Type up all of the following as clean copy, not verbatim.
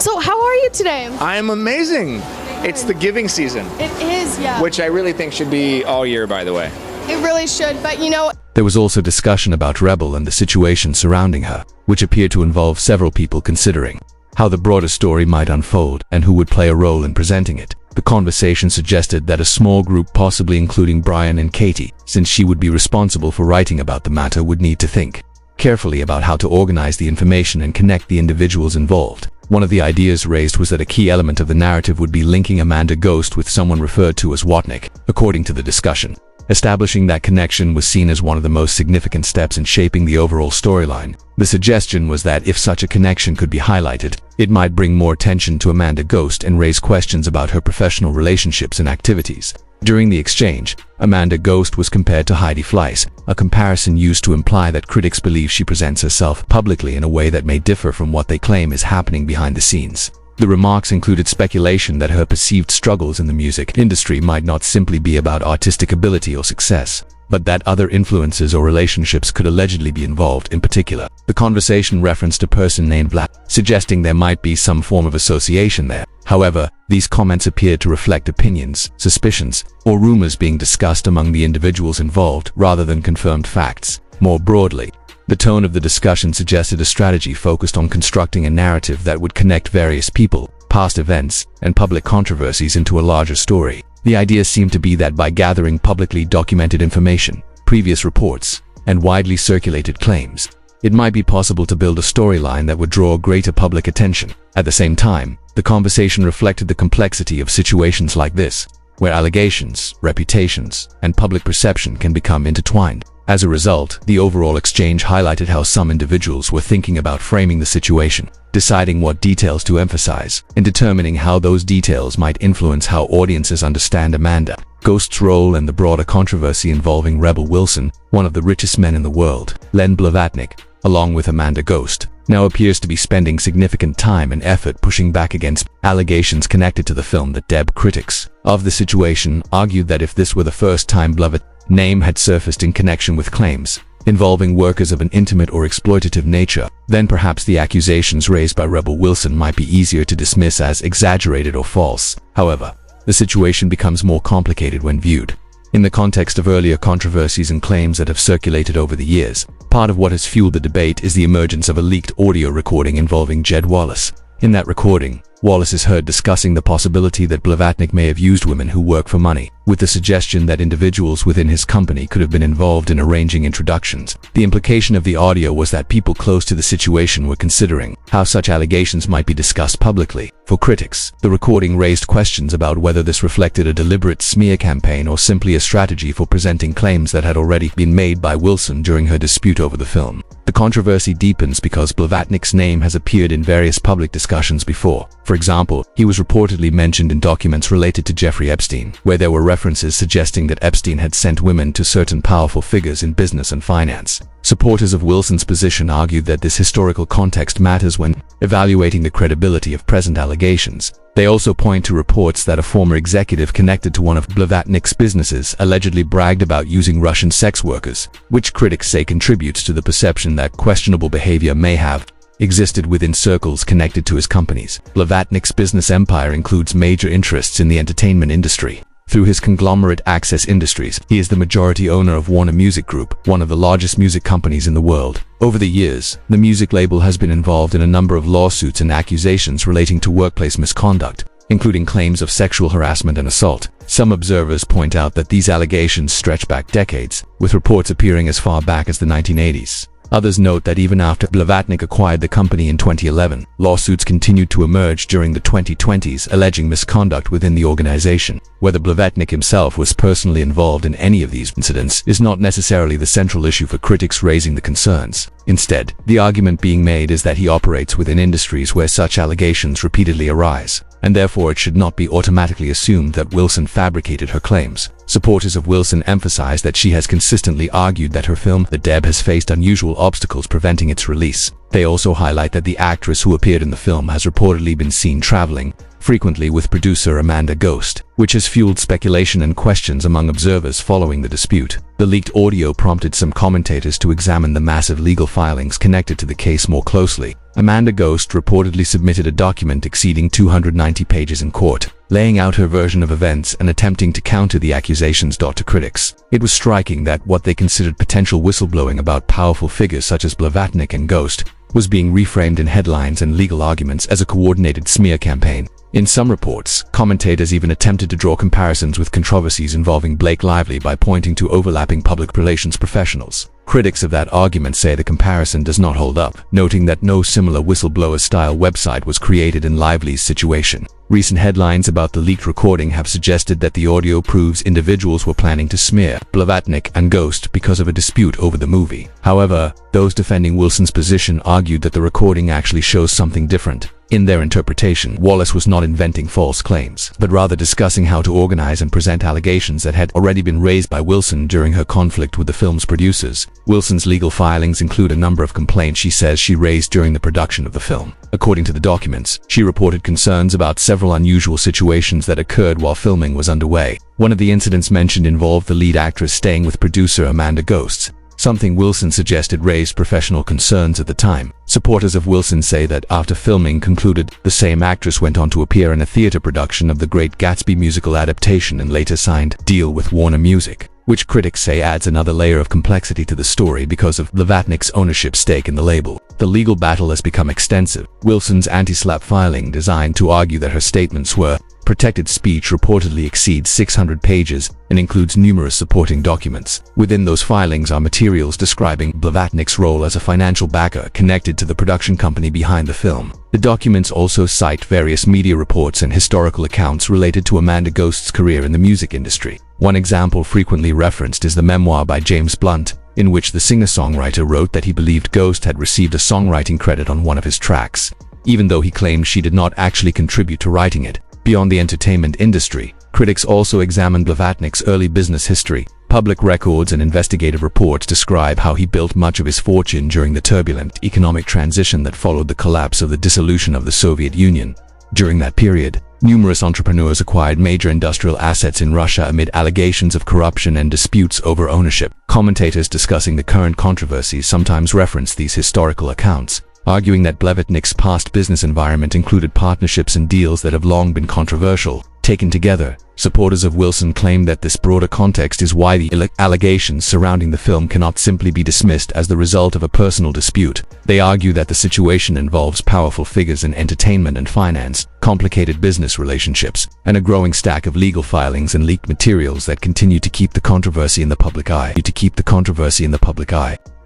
So how are you today? I'm amazing. It's the giving season. It is, yeah. Which I really think should be all year, by the way. It really should, but you know... There was also discussion about Rebel and the situation surrounding her, which appeared to involve several people considering how the broader story might unfold and who would play a role in presenting it. The conversation suggested that a small group, possibly including Brian and Katie, since she would be responsible for writing about the matter, would need to think carefully about how to organize the information and connect the individuals involved. One of the ideas raised was that a key element of the narrative would be linking Amanda Ghost with someone referred to as Watnick, according to the discussion. Establishing that connection was seen as one of the most significant steps in shaping the overall storyline. The suggestion was that if such a connection could be highlighted, it might bring more attention to Amanda Ghost and raise questions about her professional relationships and activities. During the exchange, Amanda Ghost was compared to Heidi Fleiss, a comparison used to imply that critics believe she presents herself publicly in a way that may differ from what they claim is happening behind the scenes. The remarks included speculation that her perceived struggles in the music industry might not simply be about artistic ability or success, but that other influences or relationships could allegedly be involved. In particular, the conversation referenced a person named Vlad, suggesting there might be some form of association there. However, these comments appeared to reflect opinions, suspicions, or rumors being discussed among the individuals involved rather than confirmed facts. More broadly, the tone of the discussion suggested a strategy focused on constructing a narrative that would connect various people, past events, and public controversies into a larger story. The idea seemed to be that by gathering publicly documented information, previous reports, and widely circulated claims, it might be possible to build a storyline that would draw greater public attention. At the same time, the conversation reflected the complexity of situations like this, where allegations, reputations, and public perception can become intertwined. As a result, the overall exchange highlighted how some individuals were thinking about framing the situation, deciding what details to emphasize, and determining how those details might influence how audiences understand Amanda Ghost's role and the broader controversy involving Rebel Wilson, one of the richest men in the world. Len Blavatnik, along with Amanda Ghost, now appears to be spending significant time and effort pushing back against allegations connected to the film. The Deb critics of the situation argued that if this were the first time Blavatnik's name had surfaced in connection with claims involving workers of an intimate or exploitative nature, then perhaps the accusations raised by Rebel Wilson might be easier to dismiss as exaggerated or false. However, the situation becomes more complicated when viewed in the context of earlier controversies and claims that have circulated over the years. Part of what has fueled the debate is the emergence of a leaked audio recording involving Jed Wallace. In that recording, Wallace is heard discussing the possibility that Blavatnik may have used women who work for money, with the suggestion that individuals within his company could have been involved in arranging introductions. The implication of the audio was that people close to the situation were considering how such allegations might be discussed publicly. For critics, the recording raised questions about whether this reflected a deliberate smear campaign or simply a strategy for presenting claims that had already been made by Wilson during her dispute over the film. The controversy deepens because Blavatnik's name has appeared in various public discussions before. For example, he was reportedly mentioned in documents related to Jeffrey Epstein, where there were references suggesting that Epstein had sent women to certain powerful figures in business and finance. Supporters of Wilson's position argued that this historical context matters when evaluating the credibility of present allegations. They also point to reports that a former executive connected to one of Blavatnik's businesses allegedly bragged about using Russian sex workers, which critics say contributes to the perception that questionable behavior may have existed within circles connected to his companies. Blavatnik's business empire includes major interests in the entertainment industry. Through his conglomerate Access Industries, he is the majority owner of Warner Music Group, one of the largest music companies in the world. Over the years, the music label has been involved in a number of lawsuits and accusations relating to workplace misconduct, including claims of sexual harassment and assault. Some observers point out that these allegations stretch back decades, with reports appearing as far back as the 1980s. Others note that even after Blavatnik acquired the company in 2011, lawsuits continued to emerge during the 2020s alleging misconduct within the organization. Whether Blavatnik himself was personally involved in any of these incidents is not necessarily the central issue for critics raising the concerns. Instead, the argument being made is that he operates within industries where such allegations repeatedly arise, and therefore it should not be automatically assumed that Wilson fabricated her claims. Supporters of Wilson emphasize that she has consistently argued that her film, The Deb, has faced unusual obstacles preventing its release. They also highlight that the actress who appeared in the film has reportedly been seen traveling frequently with producer Amanda Ghost, which has fueled speculation and questions among observers following the dispute. The leaked audio prompted some commentators to examine the massive legal filings connected to the case more closely. Amanda Ghost reportedly submitted a document exceeding 290 pages in court, laying out her version of events and attempting to counter the accusations. To critics, it was striking that what they considered potential whistleblowing about powerful figures such as Blavatnik and Ghost was being reframed in headlines and legal arguments as a coordinated smear campaign. In some reports, commentators even attempted to draw comparisons with controversies involving Blake Lively by pointing to overlapping public relations professionals. Critics of that argument say the comparison does not hold up, noting that no similar whistleblower-style website was created in Lively's situation. Recent headlines about the leaked recording have suggested that the audio proves individuals were planning to smear Blavatnik and Ghost because of a dispute over the movie. However, those defending Wilson's position argued that the recording actually shows something different. In their interpretation, Wallace was not inventing false claims, but rather discussing how to organize and present allegations that had already been raised by Wilson during her conflict with the film's producers. Wilson's legal filings include a number of complaints she says she raised during the production of the film. According to the documents, she reported concerns about several unusual situations that occurred while filming was underway. One of the incidents mentioned involved the lead actress staying with producer Amanda Ghost, something Wilson suggested raised professional concerns at the time. Supporters of Wilson say that after filming concluded, the same actress went on to appear in a theater production of The Great Gatsby musical adaptation and later signed a deal with Warner Music, which critics say adds another layer of complexity to the story because of Blavatnik's ownership stake in the label. The legal battle has become extensive. Wilson's anti-SLAPP filing, designed to argue that her statements were protected speech, reportedly exceeds 600 pages and includes numerous supporting documents. Within those filings are materials describing Blavatnik's role as a financial backer connected to the production company behind the film. The documents also cite various media reports and historical accounts related to Amanda Ghost's career in the music industry. One example frequently referenced is the memoir by James Blunt, in which the singer-songwriter wrote that he believed Ghost had received a songwriting credit on one of his tracks, even though he claimed she did not actually contribute to writing it. Beyond the entertainment industry, critics also examined Blavatnik's early business history. Public records and investigative reports describe how he built much of his fortune during the turbulent economic transition that followed the collapse of the dissolution of the Soviet Union. During that period, numerous entrepreneurs acquired major industrial assets in Russia amid allegations of corruption and disputes over ownership. Commentators discussing the current controversies sometimes reference these historical accounts, arguing that Blavatnik's past business environment included partnerships and deals that have long been controversial. Taken together, supporters of Wilson claim that this broader context is why the allegations surrounding the film cannot simply be dismissed as the result of a personal dispute. They argue that the situation involves powerful figures in entertainment and finance, complicated business relationships, and a growing stack of legal filings and leaked materials that continue to keep the controversy in the public eye.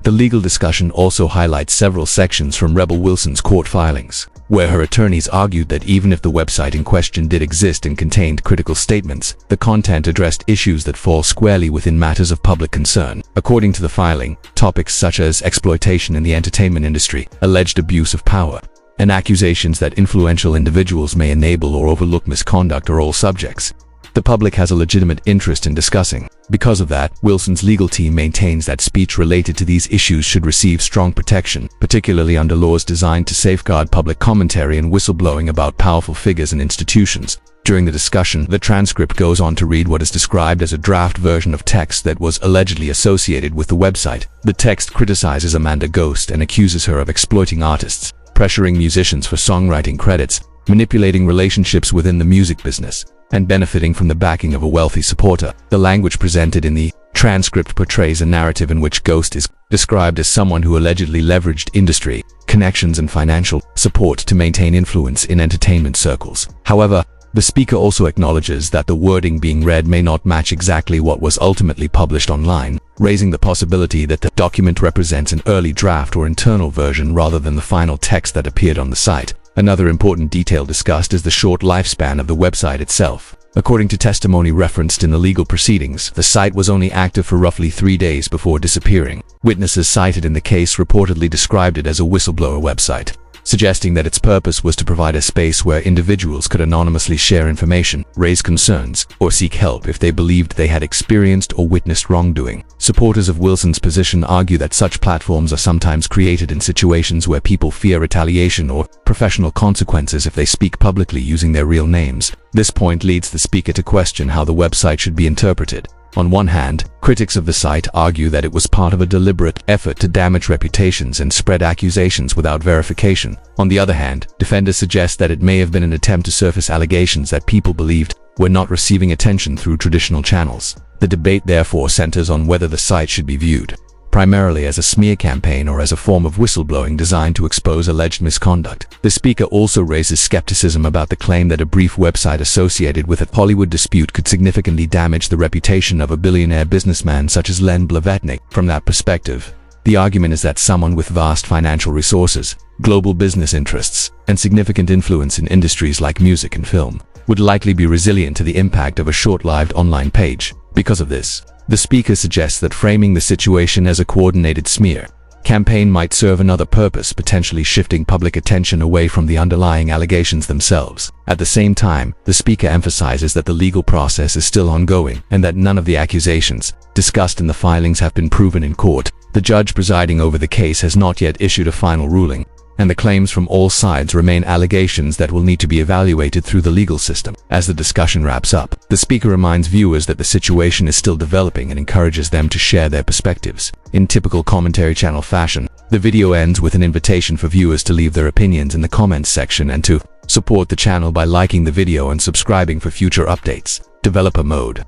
The legal discussion also highlights several sections from Rebel Wilson's court filings, where her attorneys argued that even if the website in question did exist and contained critical statements, the content addressed issues that fall squarely within matters of public concern. According to the filing, topics such as exploitation in the entertainment industry, alleged abuse of power, and accusations that influential individuals may enable or overlook misconduct are all subjects the public has a legitimate interest in discussing. Because of that, Wilson's legal team maintains that speech related to these issues should receive strong protection, particularly under laws designed to safeguard public commentary and whistleblowing about powerful figures and institutions. During the discussion, the transcript goes on to read what is described as a draft version of text that was allegedly associated with the website. The text criticizes Amanda Ghost and accuses her of exploiting artists, pressuring musicians for songwriting credits, manipulating relationships within the music business, and benefiting from the backing of a wealthy supporter. The language presented in the transcript portrays a narrative in which Ghost is described as someone who allegedly leveraged industry connections and financial support to maintain influence in entertainment circles. However, the speaker also acknowledges that the wording being read may not match exactly what was ultimately published online, raising the possibility that the document represents an early draft or internal version rather than the final text that appeared on the site. Another important detail discussed is the short lifespan of the website itself. According to testimony referenced in the legal proceedings, the site was only active for roughly 3 days before disappearing. Witnesses cited in the case reportedly described it as a whistleblower website. suggesting that its purpose was to provide a space where individuals could anonymously share information, raise concerns, or seek help if they believed they had experienced or witnessed wrongdoing. Supporters of Wilson's position argue that such platforms are sometimes created in situations where people fear retaliation or professional consequences if they speak publicly using their real names. This point leads the speaker to question how the website should be interpreted. On one hand, critics of the site argue that it was part of a deliberate effort to damage reputations and spread accusations without verification. On the other hand, defenders suggest that it may have been an attempt to surface allegations that people believed were not receiving attention through traditional channels. The debate therefore centers on whether the site should be viewed primarily as a smear campaign or as a form of whistleblowing designed to expose alleged misconduct. The speaker also raises skepticism about the claim that a brief website associated with a Hollywood dispute could significantly damage the reputation of a billionaire businessman such as Len Blavatnik. From that perspective, the argument is that someone with vast financial resources, global business interests, and significant influence in industries like music and film would likely be resilient to the impact of a short-lived online page. Because of this, the speaker suggests that framing the situation as a coordinated smear campaign might serve another purpose, potentially shifting public attention away from the underlying allegations themselves. At the same time, the speaker emphasizes that the legal process is still ongoing and that none of the accusations discussed in the filings have been proven in court. The judge presiding over the case has not yet issued a final ruling, and the claims from all sides remain allegations that will need to be evaluated through the legal system. As the discussion wraps up, the speaker reminds viewers that the situation is still developing and encourages them to share their perspectives. In typical commentary channel fashion, the video ends with an invitation for viewers to leave their opinions in the comments section and to support the channel by liking the video and subscribing for future updates. Developer mode.